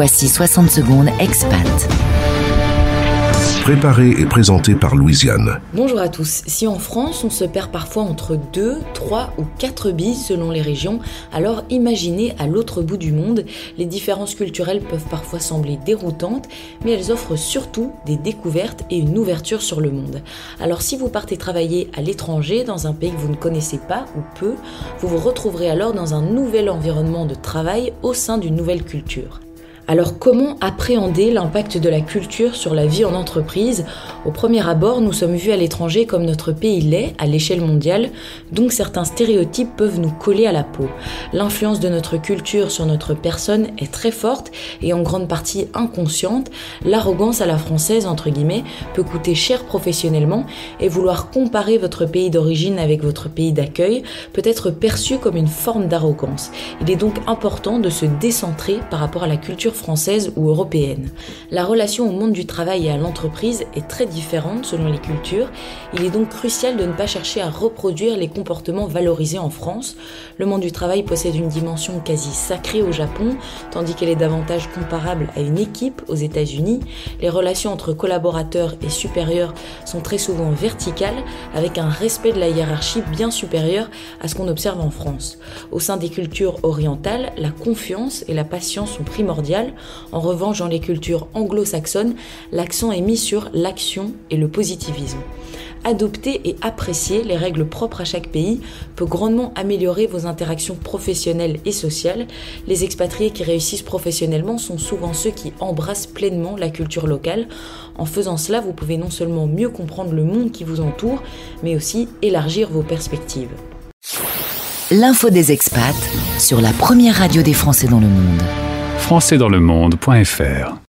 Voici 60 secondes expat. Préparé et présenté par Louisiane. Bonjour à tous. Si en France, on se perd parfois entre 2, 3 ou 4 billes selon les régions, alors imaginez à l'autre bout du monde. Les différences culturelles peuvent parfois sembler déroutantes, mais elles offrent surtout des découvertes et une ouverture sur le monde. Alors si vous partez travailler à l'étranger, dans un pays que vous ne connaissez pas ou peu, vous vous retrouverez alors dans un nouvel environnement de travail au sein d'une nouvelle culture. Alors comment appréhender l'impact de la culture sur la vie en entreprise ? Au premier abord, nous sommes vus à l'étranger comme notre pays l'est à l'échelle mondiale, donc certains stéréotypes peuvent nous coller à la peau. L'influence de notre culture sur notre personne est très forte et en grande partie inconsciente. L'arrogance à la française, entre guillemets, peut coûter cher professionnellement et vouloir comparer votre pays d'origine avec votre pays d'accueil peut être perçu comme une forme d'arrogance. Il est donc important de se décentrer par rapport à la culture française ou européenne. La relation au monde du travail et à l'entreprise est très différente selon les cultures. Il est donc crucial de ne pas chercher à reproduire les comportements valorisés en France. Le monde du travail possède une dimension quasi sacrée au Japon, tandis qu'elle est davantage comparable à une équipe aux États-Unis. Les relations entre collaborateurs et supérieurs sont très souvent verticales, avec un respect de la hiérarchie bien supérieur à ce qu'on observe en France. Au sein des cultures orientales, la confiance et la patience sont primordiales. En revanche, dans les cultures anglo-saxonnes, l'accent est mis sur l'action et le positivisme. Adopter et apprécier les règles propres à chaque pays peut grandement améliorer vos interactions professionnelles et sociales. Les expatriés qui réussissent professionnellement sont souvent ceux qui embrassent pleinement la culture locale. En faisant cela, vous pouvez non seulement mieux comprendre le monde qui vous entoure, mais aussi élargir vos perspectives. L'info des expats sur la première radio des Français dans le monde. Françaisdanslemonde.fr